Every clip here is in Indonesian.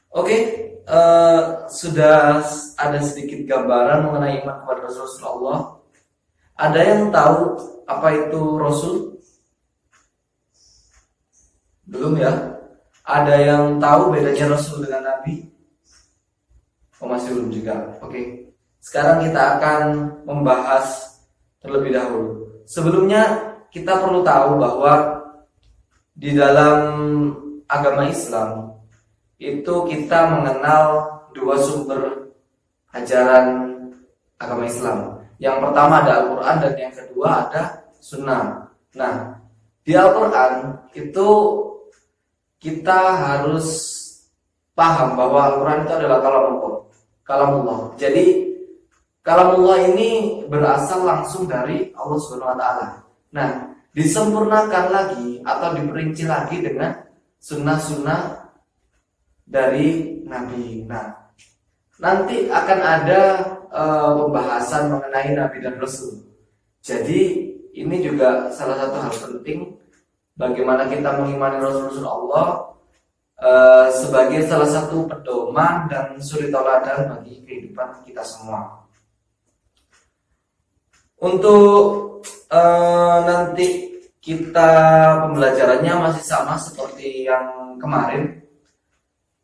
Oke, sudah ada sedikit gambaran mengenai iman kepada Rasulullah. Ada yang tahu apa itu Rasul? Belum ya? Ada yang tahu bedanya Rasul dengan Nabi? Oh, masih belum juga. Oke. Sekarang kita akan membahas terlebih dahulu. Sebelumnya kita perlu tahu bahwa di dalam agama Islam itu kita mengenal dua sumber ajaran agama Islam. Yang pertama ada Al-Quran dan yang kedua ada Sunnah. Nah, di Al-Quran itu kita harus paham bahwa Al-Quran itu adalah kalamullah. Jadi kalamullah ini berasal langsung dari Allah Subhanahu wa taala. Nah, disempurnakan lagi atau diperinci lagi dengan sunnah-sunnah dari Nabi. Nah, nanti akan ada pembahasan mengenai Nabi dan Rasul. Jadi ini juga salah satu hal penting bagaimana kita mengimani Rasul Allah sebagai salah satu pedoman dan suri tauladan bagi kehidupan kita semua. Untuk nanti kita pembelajarannya masih sama seperti yang kemarin.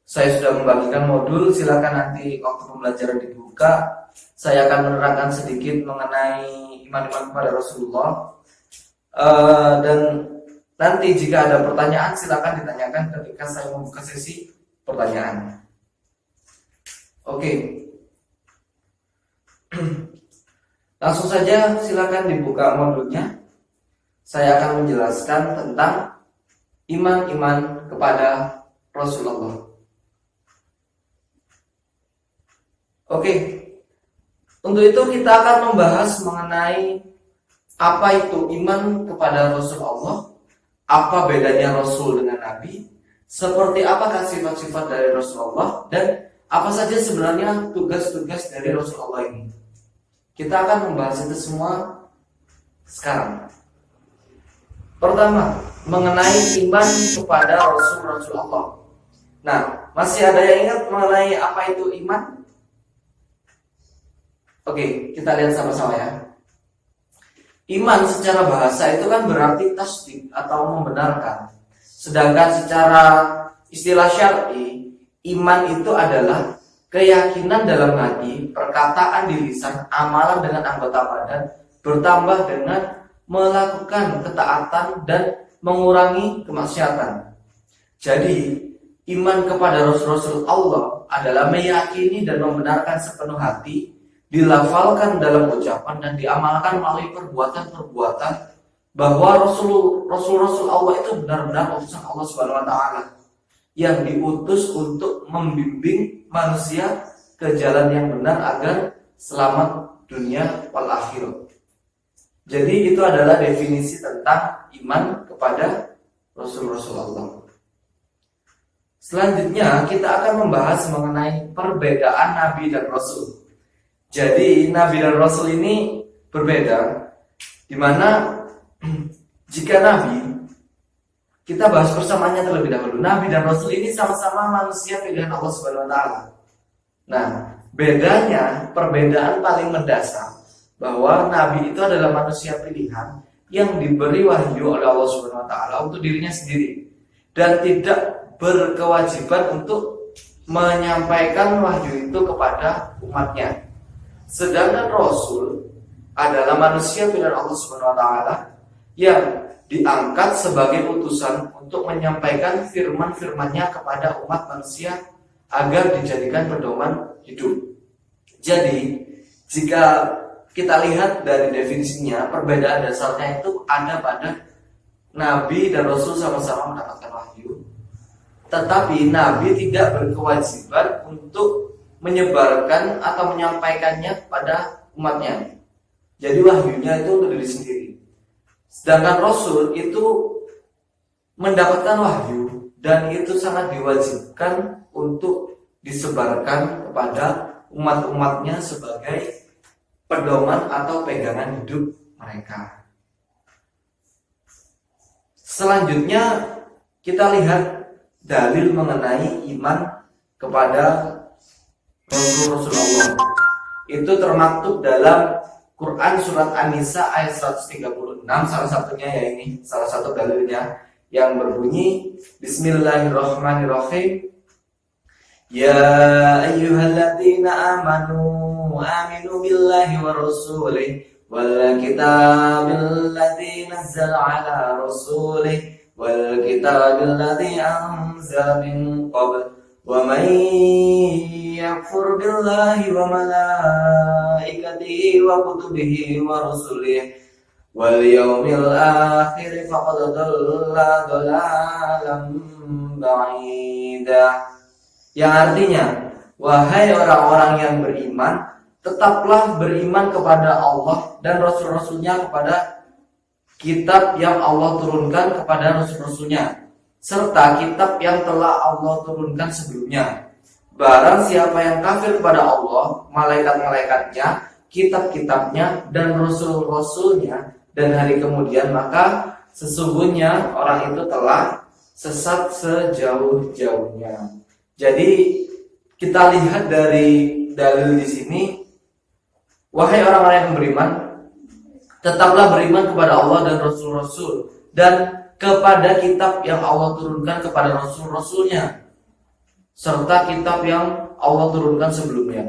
Saya sudah membagikan modul, silakan nanti waktu pembelajaran dibuka. Saya akan menerangkan sedikit mengenai iman-iman kepada Rasulullah. Dan nanti jika ada pertanyaan silakan ditanyakan ketika saya membuka sesi pertanyaan. Oke. Langsung saja silakan dibuka modulnya. Saya akan menjelaskan tentang iman-iman kepada Rasulullah. Oke. Untuk itu kita akan membahas mengenai apa itu iman kepada Rasulullah, apa bedanya Rasul dengan Nabi, seperti apakah sifat-sifat dari Rasulullah, dan apa saja sebenarnya tugas-tugas dari Rasulullah ini. Kita akan membahas itu semua sekarang. Pertama, mengenai iman kepada Rasulullah. Nah, masih ada yang ingat mengenai apa itu iman? Oke, kita lihat sama-sama ya. Iman secara bahasa itu kan berarti tasdik atau membenarkan. Sedangkan secara istilah syar'i, iman itu adalah keyakinan dalam hati, perkataan di lisan, amalan dengan anggota badan, bertambah dengan melakukan ketaatan dan mengurangi kemaksiatan. Jadi, iman kepada Rasul Allah adalah meyakini dan membenarkan sepenuh hati, dilafalkan dalam ucapan dan diamalkan melalui perbuatan-perbuatan bahwa Rasul Allah itu benar-benar utusan Allah Subhanahu wa taala yang diutus untuk membimbing manusia ke jalan yang benar agar selamat dunia wal akhirat. Jadi itu adalah definisi tentang iman kepada Rasul Allah. Selanjutnya kita akan membahas mengenai perbedaan Nabi dan Rasul. Jadi Nabi dan Rasul ini berbeda, dimana jika Nabi, kita bahas persamaannya terlebih dahulu. Nabi dan Rasul ini sama-sama manusia pilihan Allah Subhanahu wa taala. Nah, bedanya, perbedaan paling mendasar bahwa Nabi itu adalah manusia pilihan yang diberi wahyu oleh Allah Subhanahu wa taala untuk dirinya sendiri dan tidak berkewajiban untuk menyampaikan wahyu itu kepada umatnya. Sedangkan Rasul adalah manusia pilihan Allah Subhanahu wa taala yang diangkat sebagai utusan untuk menyampaikan firman-firmannya kepada umat manusia agar dijadikan pedoman hidup. Jadi, jika kita lihat dari definisinya, perbedaan dasarnya itu ada pada Nabi dan Rasul sama-sama mendapatkan wahyu, tetapi Nabi tidak berkewajiban untuk menyebarkan atau menyampaikannya kepada umatnya. Jadi wahyunya itu untuk diri sendiri. Sedangkan Rasul itu mendapatkan wahyu dan itu sangat diwajibkan untuk disebarkan kepada umat-umatnya sebagai pedoman atau pegangan hidup mereka. Selanjutnya kita lihat dalil mengenai iman kepada Rasul Allah. Itu termaktub dalam Quran surat An-Nisa ayat 136, salah satunya ya ini, salah satu dalilnya yang berbunyi Bismillahirrahmanirrahim. Ya ayyuhalladzina aminu billahi wa rasulih wal kitabil ladzi nazzala ala rasulih wal kitabil ladzi anzala min qabl wa man yakfur billahi wa malaikatihi wa kutubihi wa rusulihi wal yawmil akhir faqad dhalla dhalalan ba'ida. Yang artinya, wahai orang-orang yang beriman, tetaplah beriman kepada Allah dan Rasul-Rasulnya, kepada kitab yang Allah turunkan kepada Rasul-Rasulnya, serta kitab yang telah Allah turunkan sebelumnya. Barang siapa yang kafir kepada Allah, malaikat-malaikatnya, kitab-kitabnya, dan Rasul-Rasulnya, dan hari kemudian, maka sesungguhnya orang itu telah sesat sejauh-jauhnya. Jadi kita lihat dari dalil di sini, wahai orang-orang yang beriman, tetaplah beriman kepada Allah dan Rasul-Rasul dan kepada kitab yang Allah turunkan kepada Rasul-Rasulnya, serta kitab yang Allah turunkan sebelumnya.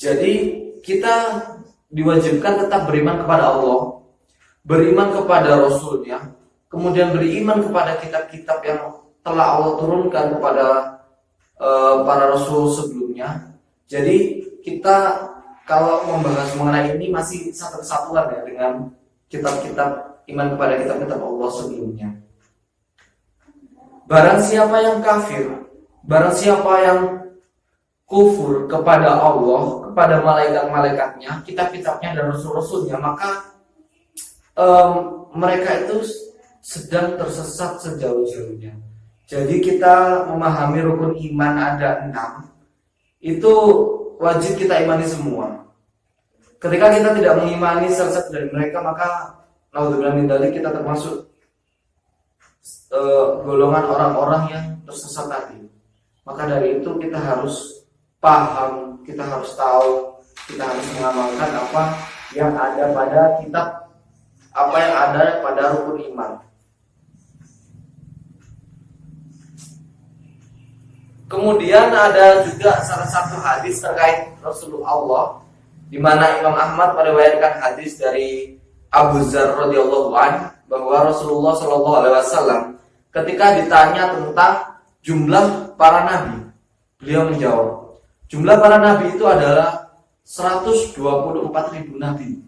Jadi kita diwajibkan tetap beriman kepada Allah, beriman kepada Rasulnya, kemudian beriman kepada kitab-kitab yang telah Allah turunkan kepada para rasul sebelumnya. Jadi kita kalau membahas mengenai ini masih satu kesatuan ya dengan kitab-kitab, iman kepada kitab-kitab Allah sebelumnya. Barang siapa yang kafir, barang siapa yang kufur kepada Allah, kepada malaikat-malaikatnya, kitab-kitabnya dan rasul-rasulnya, maka mereka itu sedang tersesat sejauh-jauhnya. Jadi kita memahami rukun iman ada 6, itu wajib kita imani semua. Ketika kita tidak mengimani salah satu dari mereka, maka naudzubillah min dzalik, kita termasuk golongan orang-orang yang tersesat tadi. Maka dari itu kita harus paham, kita harus tahu, kita harus mengamalkan apa yang ada pada kitab, apa yang ada pada rukun iman. Kemudian ada juga salah satu hadis terkait Rasulullah, di mana Imam Ahmad meriwayatkan hadis dari Abu Dzar radhiyallahu anhu bahwa Rasulullah shallallahu alaihi wasallam ketika ditanya tentang jumlah para nabi, beliau menjawab, jumlah para nabi itu adalah 124.000 nabi.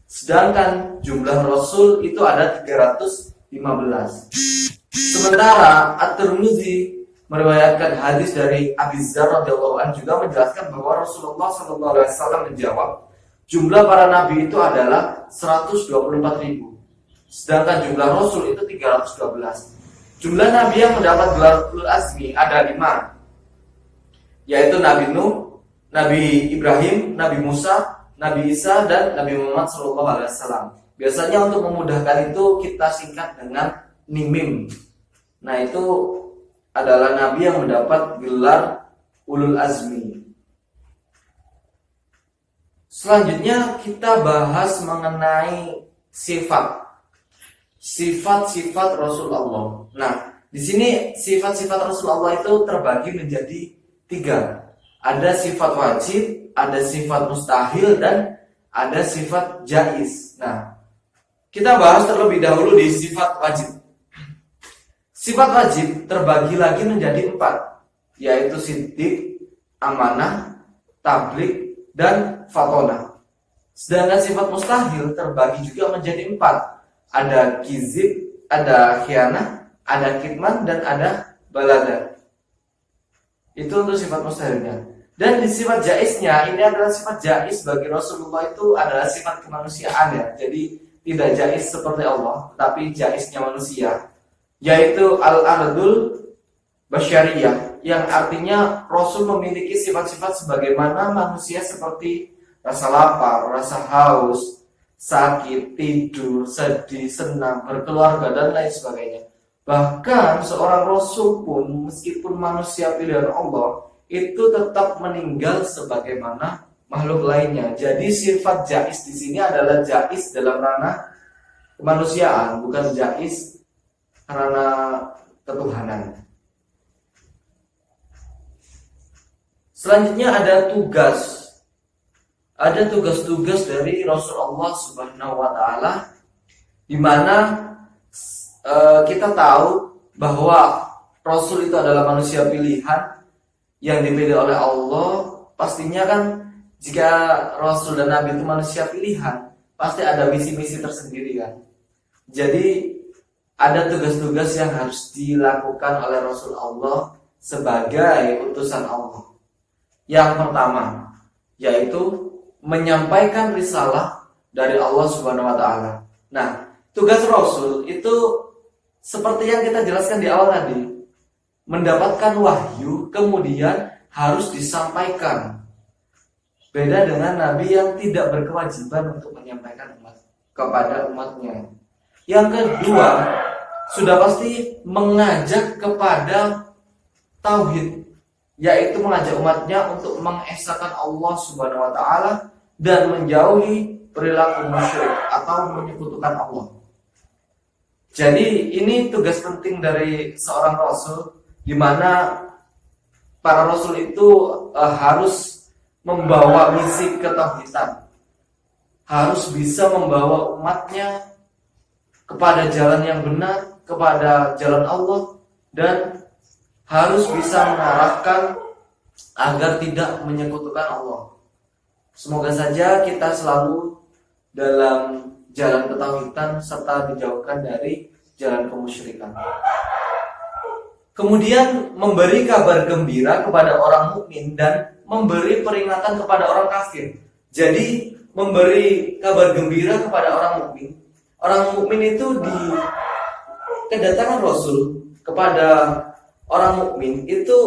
Sedangkan jumlah rasul itu ada 315. Sementara At-Tirmidzi meriwayatkan hadis dari Abu Dzar radhiyallahu anhu juga menjelaskan bahwa Rasulullah sallallahu alaihi wasallam menjawab, jumlah para nabi itu adalah 124.000. Sedangkan jumlah rasul itu 312. Jumlah nabi yang mendapat gelar ulul azmi ada 5, yaitu Nabi Nuh, Nabi Ibrahim, Nabi Musa, Nabi Isa, dan Nabi Muhammad sallallahu alaihi wasallam. Biasanya untuk memudahkan itu kita singkat dengan NIMIM. Nah, itu adalah nabi yang mendapat gelar ulul azmi. Selanjutnya kita bahas mengenai sifat-sifat Rasulullah. Nah, di sini sifat-sifat Rasulullah itu terbagi menjadi 3. Ada sifat wajib, ada sifat mustahil, dan ada sifat jaiz. Nah, kita bahas terlebih dahulu di sifat wajib. Sifat wajib terbagi lagi menjadi 4, yaitu siddiq, amanah, tabligh, dan fatonah. Sedangkan sifat mustahil terbagi juga menjadi 4, ada kizib, ada khianah, ada kitman, dan ada balada. Itu untuk sifat mustahilnya. Dan di sifat jaiznya, ini adalah sifat jaiz bagi Rasulullah, itu adalah sifat kemanusiaan ya. Jadi tidak jaiz seperti Allah, tapi jaiznya manusia, yaitu al-ardul basyariyah, yang artinya Rasul memiliki sifat-sifat sebagaimana manusia, seperti rasa lapar, rasa haus, sakit, tidur, sedih, senang, berkeluarga, dan lain sebagainya. Bahkan seorang Rasul pun, meskipun manusia pilihan Allah, itu tetap meninggal sebagaimana makhluk lainnya. Jadi sifat jais di sini adalah jais dalam ranah kemanusiaan, bukan jais ranah ketuhanan. Selanjutnya ada tugas-tugas dari Rasulullah Subhanahu wa taala, di mana kita tahu bahwa Rasul itu adalah manusia pilihan yang dipilih oleh Allah. Pastinya kan jika Rasul dan Nabi itu manusia pilihan, pasti ada misi-misi tersendiri kan. Jadi ada tugas-tugas yang harus dilakukan oleh Rasul Allah sebagai utusan Allah. Yang pertama yaitu menyampaikan risalah dari Allah Subhanahu wa taala. Nah, tugas Rasul itu seperti yang kita jelaskan di awal tadi, mendapatkan wahyu kemudian harus disampaikan. Beda dengan Nabi yang tidak berkewajiban untuk menyampaikan kepada umatnya. Yang kedua, sudah pasti mengajak kepada tauhid, yaitu mengajak umatnya untuk mengesahkan Allah Subhanahu wa taala dan menjauhi perilaku musyrik atau menyekutukan Allah. Jadi ini tugas penting dari seorang rasul, di mana para rasul itu harus membawa misi ketauhidan, harus bisa membawa umatnya kepada jalan yang benar, kepada jalan Allah, dan harus bisa mengarahkan agar tidak menyekutukan Allah. Semoga saja kita selalu dalam jalan ketauhidan serta dijauhkan dari jalan kemusyrikan. Kemudian memberi kabar gembira kepada orang mukmin dan memberi peringatan kepada orang kafir. Jadi memberi kabar gembira kepada orang mukmin. Orang mukmin itu di kedatangan Rasul kepada orang mukmin itu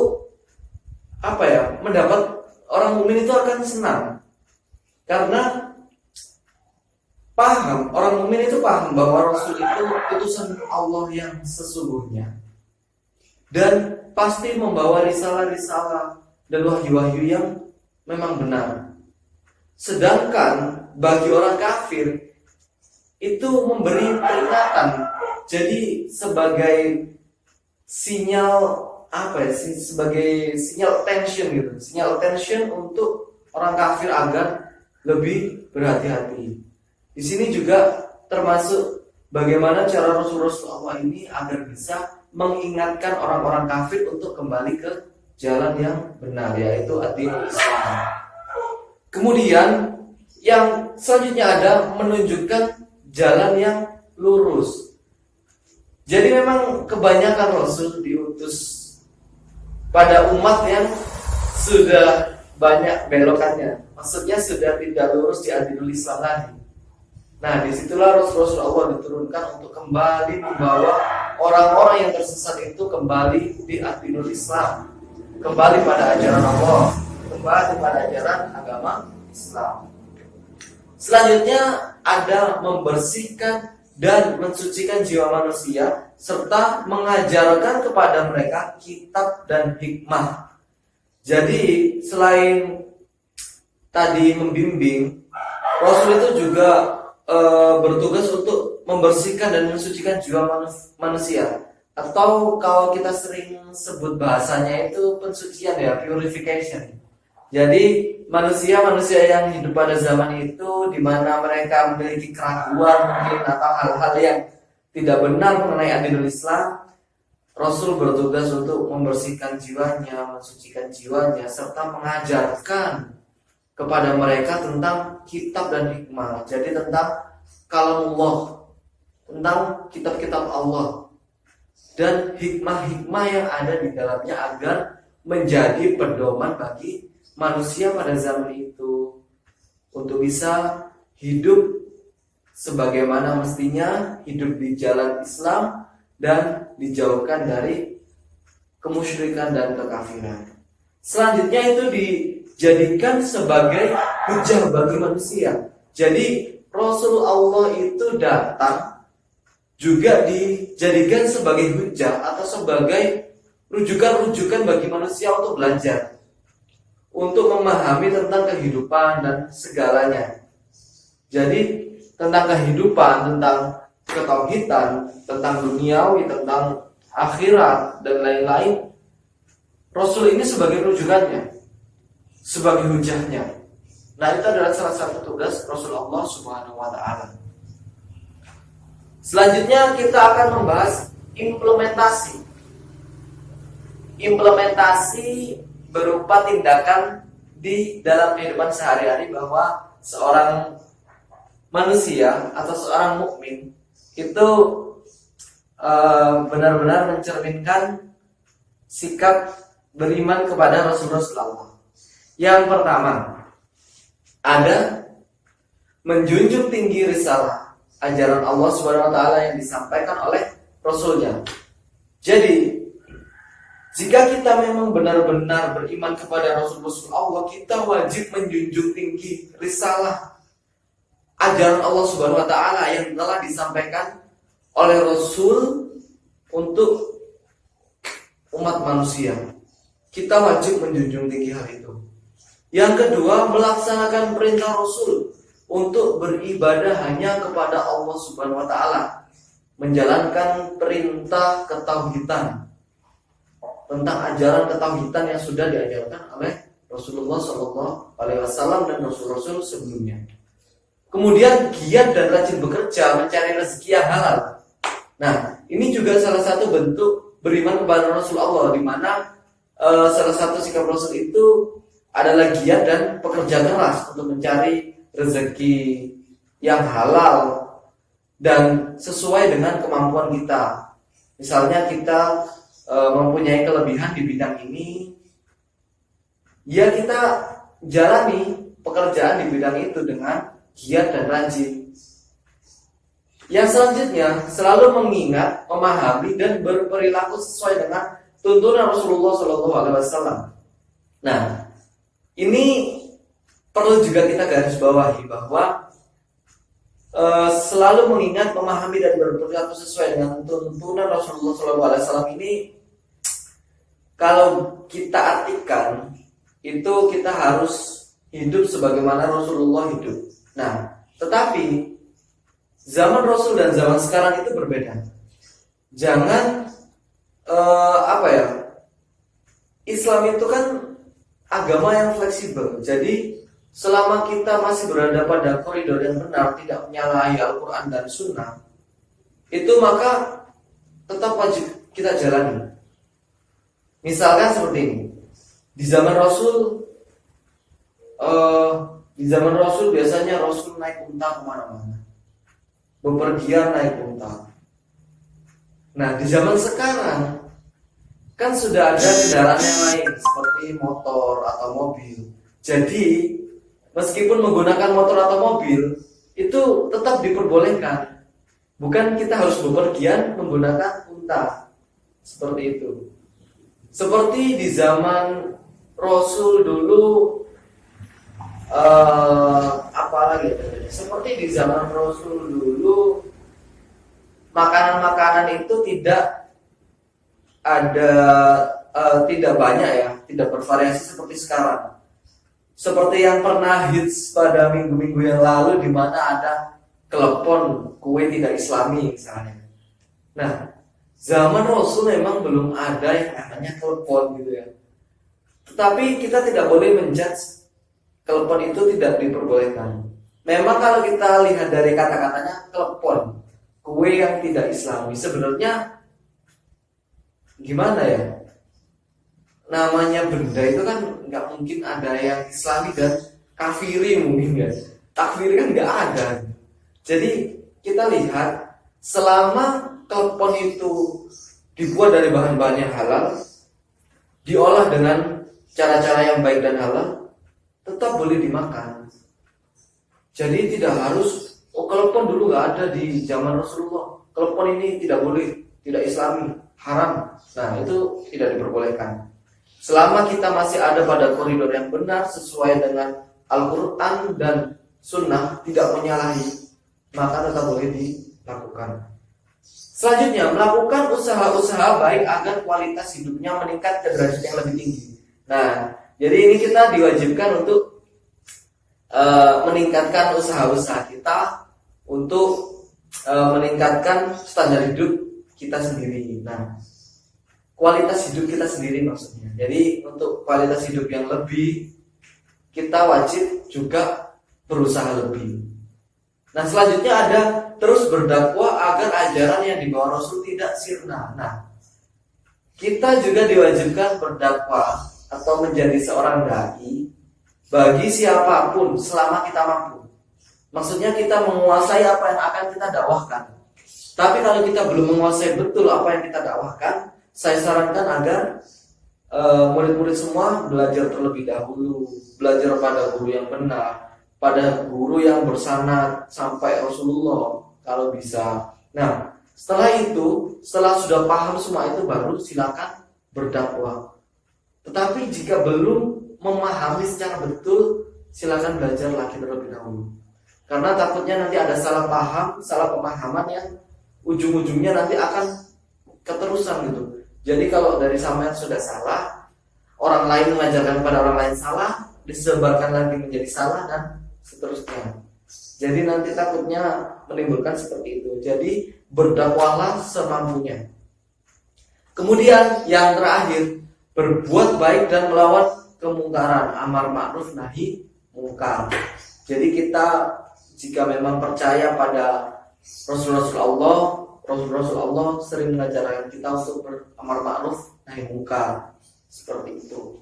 mendapat orang mukmin itu akan senang karena orang mukmin itu paham bahwa Rasul itu utusan Allah yang sesungguhnya dan pasti membawa risalah-risalah dan wahyu-wahyu yang memang benar. Sedangkan bagi orang kafir itu memberi peringatan, jadi sebagai sinyal sebagai sinyal attention untuk orang kafir agar lebih berhati-hati. Di sini juga termasuk bagaimana cara Rasulullah ini agar bisa mengingatkan orang-orang kafir untuk kembali ke jalan yang benar, yaitu ad-dinul Islam. Kemudian yang selanjutnya ada menunjukkan jalan yang lurus. Jadi memang kebanyakan Rasul diutus pada umat yang sudah banyak belokannya, maksudnya sudah tidak lurus di ad-dinul Islam lagi. Nah, disitulah Rasul Allah diturunkan untuk kembali membawa orang-orang yang tersesat itu kembali di ad-dinul Islam, kembali pada ajaran Allah, kembali pada ajaran agama Islam. Selanjutnya ada membersihkan dan mensucikan jiwa manusia serta mengajarkan kepada mereka kitab dan hikmah. Jadi selain tadi membimbing, Rasul itu juga bertugas untuk membersihkan dan mensucikan jiwa manusia, atau kalau kita sering sebut bahasanya itu pensucian ya, purification. Jadi manusia yang hidup pada zaman itu, di mana mereka memiliki keraguan mungkin atau hal-hal yang tidak benar mengenai ad-dinul Islam, Rasul bertugas untuk membersihkan jiwanya, mensucikan jiwanya, serta mengajarkan kepada mereka tentang kitab dan hikmah. Jadi tentang kalamullah, tentang kitab-kitab Allah dan hikmah-hikmah yang ada di dalamnya agar menjadi pedoman bagi manusia pada zaman itu untuk bisa hidup sebagaimana mestinya, hidup di jalan Islam dan dijauhkan dari kemusyrikan dan kekafiran. Selanjutnya itu dijadikan sebagai hujah bagi manusia. Jadi Rasul Allah itu datang juga dijadikan sebagai hujah atau sebagai rujukan-rujukan bagi manusia untuk belajar. untuk memahami tentang kehidupan dan segalanya. Jadi tentang kehidupan, tentang ketauhidan, tentang duniawi, tentang akhirat dan lain-lain, Rasul ini sebagai rujukannya, sebagai hujahnya. Nah, itu adalah salah satu tugas Rasulullah Subhanahu wa taala. Selanjutnya kita akan membahas implementasi. Implementasi berupa tindakan di dalam kehidupan sehari-hari, bahwa seorang manusia atau seorang mukmin itu benar-benar mencerminkan sikap beriman kepada Rasulullah. Yang pertama, ada menjunjung tinggi risalah ajaran Allah Subhanahu wa taala yang disampaikan oleh Rasulnya. Jadi, jika kita memang benar-benar beriman kepada Rasul Allah, kita wajib menjunjung tinggi risalah ajaran Allah Subhanahu wa taala yang telah disampaikan oleh Rasul untuk umat manusia. Kita wajib menjunjung tinggi hal itu. Yang kedua, melaksanakan perintah Rasul untuk beribadah hanya kepada Allah Subhanahu wa taala, menjalankan perintah ketauhidan, tentang ajaran ketauhidan yang sudah diajarkan oleh Rasulullah SAW dan Rasul-Rasul sebelumnya. Kemudian giat dan rajin bekerja mencari rezeki yang halal. Nah, ini juga salah satu bentuk beriman kepada Rasulullah, di mana salah satu sikap Rasul itu adalah giat dan pekerja keras untuk mencari rezeki yang halal dan sesuai dengan kemampuan kita. Misalnya kita mempunyai kelebihan di bidang ini, ya kita jalani pekerjaan di bidang itu dengan giat dan rajin. Yang selanjutnya, selalu mengingat, memahami dan berperilaku sesuai dengan tuntunan Rasulullah SAW. Nah, ini perlu juga kita garis bawahi, bahwa selalu mengingat, memahami dan berperilaku sesuai dengan tuntunan Rasulullah SAW ini, kalau kita artikan, itu kita harus hidup sebagaimana Rasulullah hidup. Nah, tetapi zaman Rasul dan zaman sekarang itu berbeda. Jangan Islam itu kan agama yang fleksibel. Jadi selama kita masih berada pada koridor yang benar, tidak menyalahi Al-Quran dan Sunnah, itu maka tetap wajib kita jalani. Misalkan seperti ini, di zaman Rasul biasanya Rasul naik unta kemana-mana, bepergian naik unta. Nah, di zaman sekarang kan sudah ada kendaraan yang lain seperti motor atau mobil. Jadi meskipun menggunakan motor atau mobil itu tetap diperbolehkan. Bukan kita harus bepergian menggunakan unta. Seperti itu. Seperti di zaman Rasul dulu, seperti di zaman Rasul dulu, makanan-makanan itu tidak ada, tidak banyak ya, tidak bervariasi seperti sekarang. Seperti yang pernah hits pada minggu-minggu yang lalu, di mana ada klepon kue tidak Islami misalnya. Nah, zaman Rasul memang belum ada yang namanya klepon gitu ya. Tetapi kita tidak boleh menjudge klepon itu tidak diperbolehkan. Memang kalau kita lihat dari kata-katanya klepon, kue yang tidak Islami, sebenarnya gimana ya? Namanya benda itu kan nggak mungkin ada yang Islami dan kafiri mungkin ya. Takfiri kan nggak ada. Jadi kita lihat, selama klepon itu dibuat dari bahan-bahan yang halal, diolah dengan cara-cara yang baik dan halal, tetap boleh dimakan. Jadi tidak harus, klepon dulu nggak ada di zaman Rasulullah, klepon ini tidak boleh, tidak Islami, haram. Nah, itu tidak diperbolehkan. Selama kita masih ada pada koridor yang benar sesuai dengan Al-Quran dan Sunnah, tidak menyalahi, maka tetap boleh dilakukan. Selanjutnya, melakukan usaha-usaha baik agar kualitas hidupnya meningkat ke derajat yang lebih tinggi. Nah, jadi ini kita diwajibkan untuk meningkatkan usaha-usaha kita untuk meningkatkan standar hidup kita sendiri. Nah, kualitas hidup kita sendiri maksudnya. Jadi untuk kualitas hidup yang lebih, kita wajib juga berusaha lebih. Nah, selanjutnya ada terus berdakwah agar ajaran yang dibawa Rasul tidak sirna. Nah, kita juga diwajibkan berdakwah atau menjadi seorang dai bagi siapapun selama kita mampu. Maksudnya kita menguasai apa yang akan kita dakwahkan. Tapi kalau kita belum menguasai betul apa yang kita dakwahkan, saya sarankan agar murid-murid semua belajar terlebih dahulu, belajar pada guru yang benar, pada guru yang bersanad sampai Rasulullah kalau bisa. Nah, setelah itu, setelah sudah paham semua itu, baru silakan berdakwah. Tetapi jika belum memahami secara betul, silakan belajar lagi terlebih dahulu. Karena takutnya nanti ada salah paham, salah pemahaman yang ujung-ujungnya nanti akan keterusan gitu. Jadi kalau dari sampean sudah salah, orang lain mengajarkan pada orang lain salah, disebarkan lagi menjadi salah dan seterusnya. Jadi nanti takutnya menimbulkan seperti itu. Jadi berdakwahlah semampunya. Kemudian yang terakhir, berbuat baik dan melawan kemungkaran, amar ma'ruf nahi mungkar. Jadi kita jika memang percaya pada Rasul-Rasul Allah sering mengajarkan kita untuk beramar ma'ruf nahi mungkar, seperti itu.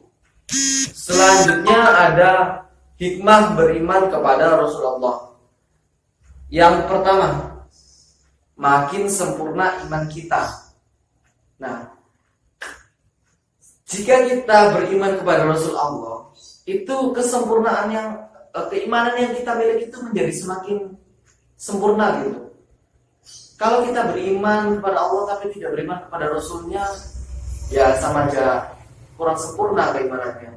Selanjutnya ada hikmah beriman kepada Rasulullah. Yang pertama, makin sempurna iman kita. Nah, jika kita beriman kepada Rasul Allah, itu kesempurnaan yang keimanan yang kita miliki itu menjadi semakin sempurna gitu. Kalau kita beriman kepada Allah tapi tidak beriman kepada Rasulnya, ya sama aja kurang sempurna keimanannya.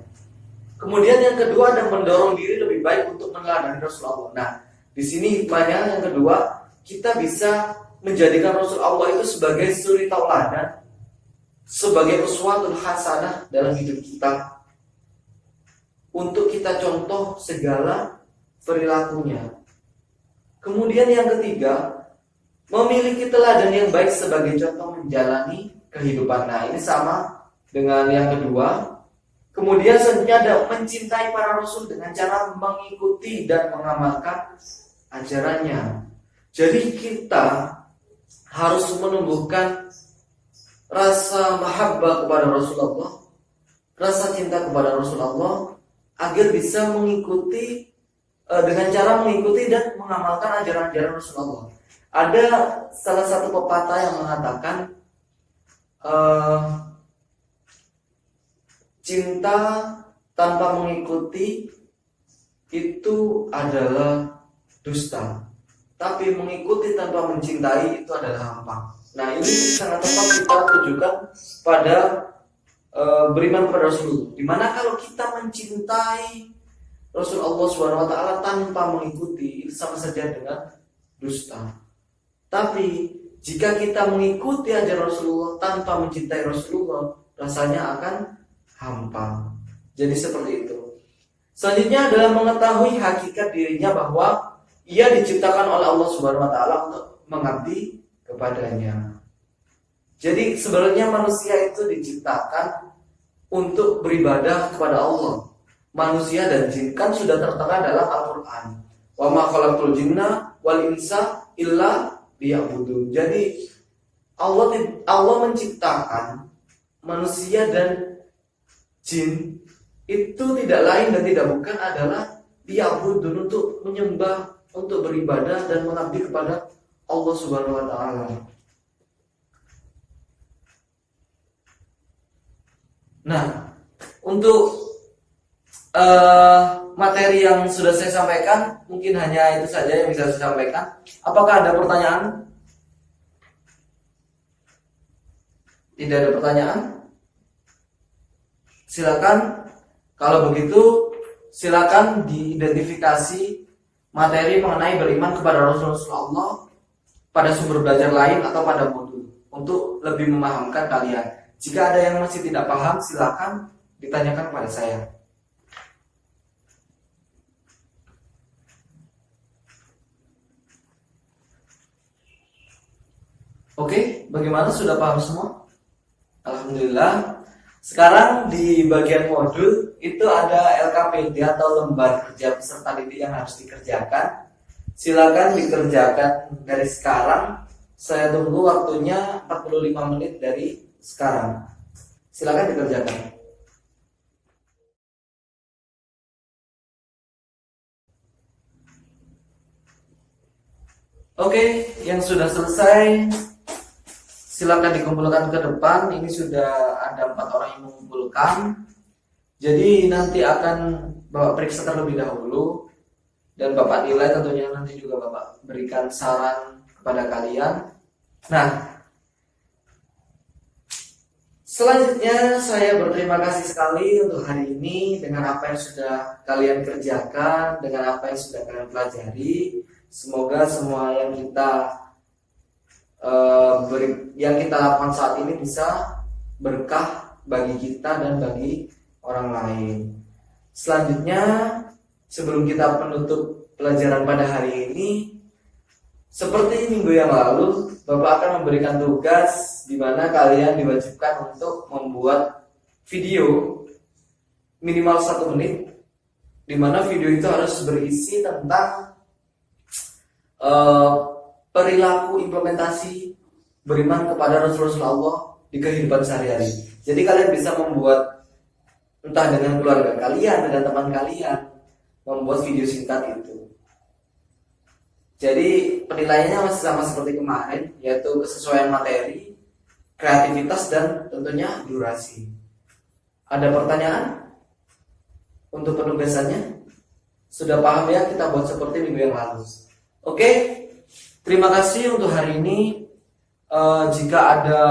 Kemudian yang kedua ada mendorong diri lebih baik untuk meneladani Rasulullah. Nah, di sini hikmahnya yang kedua, kita bisa menjadikan Rasul Allah itu sebagai suri tauladan, sebagai uswatul hasanah dalam hidup kita, untuk kita contoh segala perilakunya. Kemudian yang ketiga, memiliki teladan yang baik sebagai contoh menjalani kehidupan. Nah, ini sama dengan yang kedua. Kemudian selanjutnya ada mencintai para rasul dengan cara mengikuti dan mengamalkan ajarannya. Jadi kita harus menumbuhkan rasa mahabbah kepada Rasulullah, rasa cinta kepada Rasulullah, agar bisa mengikuti dengan cara mengikuti dan mengamalkan ajaran-ajaran Rasulullah. Ada salah satu pepatah yang mengatakan cinta tanpa mengikuti itu adalah dusta, tapi mengikuti tanpa mencintai itu adalah hampa. Nah, ini sangat tepat kita tujukan pada beriman kepada Rasul. Dimana kalau kita mencintai Rasul Allah SWT tanpa mengikuti, itu sama saja dengan dusta. Tapi jika kita mengikuti ajaran Rasulullah tanpa mencintai Rasulullah, rasanya akan hampa. Jadi seperti itu. Selanjutnya adalah mengetahui hakikat dirinya bahwa ia diciptakan oleh Allah SWT untuk mengabdi kepadanya. Jadi sebenarnya manusia itu diciptakan untuk beribadah kepada Allah. Manusia dan jin kan sudah tertera dalam Al-Quran. Wa ma khalaqtul jinna wal insa illa liya'budun. Jadi Allah menciptakan manusia dan jin itu tidak lain dan tidak bukan adalah liya'budun, untuk menyembah, untuk beribadah dan mengabdi kepada Allah Subhanahu wa taala. Nah, untuk materi yang sudah saya sampaikan mungkin hanya itu saja yang bisa saya sampaikan. Apakah ada pertanyaan? Tidak ada pertanyaan? Silakan. Kalau begitu, silakan diidentifikasi materi mengenai beriman kepada Rasulullah pada sumber belajar lain atau pada modul untuk lebih memahamkan kalian. Jika ada yang masih tidak paham, silakan ditanyakan kepada saya. Oke, bagaimana, sudah paham semua? Alhamdulillah. Sekarang di bagian modul itu ada LKPD atau lembar kerja peserta didik yang harus dikerjakan. Silakan dikerjakan dari sekarang. Saya tunggu waktunya 45 menit dari sekarang. Silakan dikerjakan. Oke, yang sudah selesai silakan dikumpulkan ke depan. Ini sudah ada 4 orang yang mengumpulkan. Jadi nanti akan Bapak periksa terlebih dahulu dan Bapak nilai, tentunya nanti juga Bapak berikan saran kepada kalian. Nah, selanjutnya saya berterima kasih sekali untuk hari ini dengan apa yang sudah kalian kerjakan, dengan apa yang sudah kalian pelajari. Semoga semua yang kita lakukan saat ini bisa berkah bagi kita dan bagi orang lain. Selanjutnya, sebelum kita menutup pelajaran pada hari ini, seperti minggu yang lalu, Bapak akan memberikan tugas di mana kalian diwajibkan untuk membuat video minimal 1 menit, di mana video itu harus berisi tentang perilaku implementasi beriman kepada Rasulullah Allah di kehidupan sehari-hari. Jadi kalian bisa membuat, entah dengan keluarga kalian, dengan teman kalian, membuat video singkat itu. Jadi penilaiannya masih sama seperti kemarin, yaitu kesesuaian materi, kreativitas, dan tentunya durasi. Ada pertanyaan untuk penugasannya? Sudah paham ya kita buat seperti minggu yang lalu? Oke, terima kasih untuk hari ini. Jika ada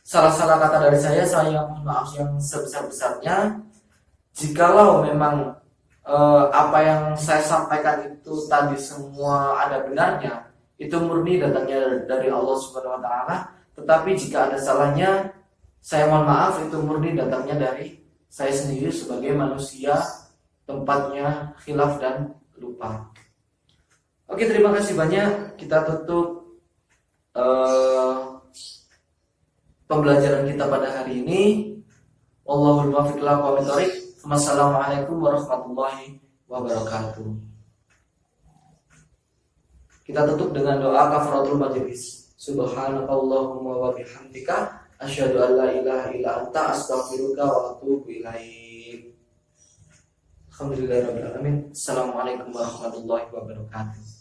salah-salah kata dari saya mohon maaf yang sebesar-besarnya. Jikalau memang apa yang saya sampaikan itu tadi semua ada benarnya, itu murni datangnya dari Allah Subhanahu wa taala. Tetapi jika ada salahnya, saya mohon maaf, itu murni datangnya dari saya sendiri sebagai manusia, tempatnya khilaf dan lupa. Oke, terima kasih banyak. Kita tutup pembelajaran kita pada hari ini. Wallahul muwaffiq ila aqwamit thoriq. Wassalamualaikum warahmatullahi wabarakatuh. Kita tutup dengan doa kafaratul majlis. Subhanakallahumma wa bihamdika asyhadu an la ilaha illa anta astaghfiruka wa atubu ilaik. Alhamdulillahirabbil alamin. Assalamualaikum warahmatullahi wabarakatuh.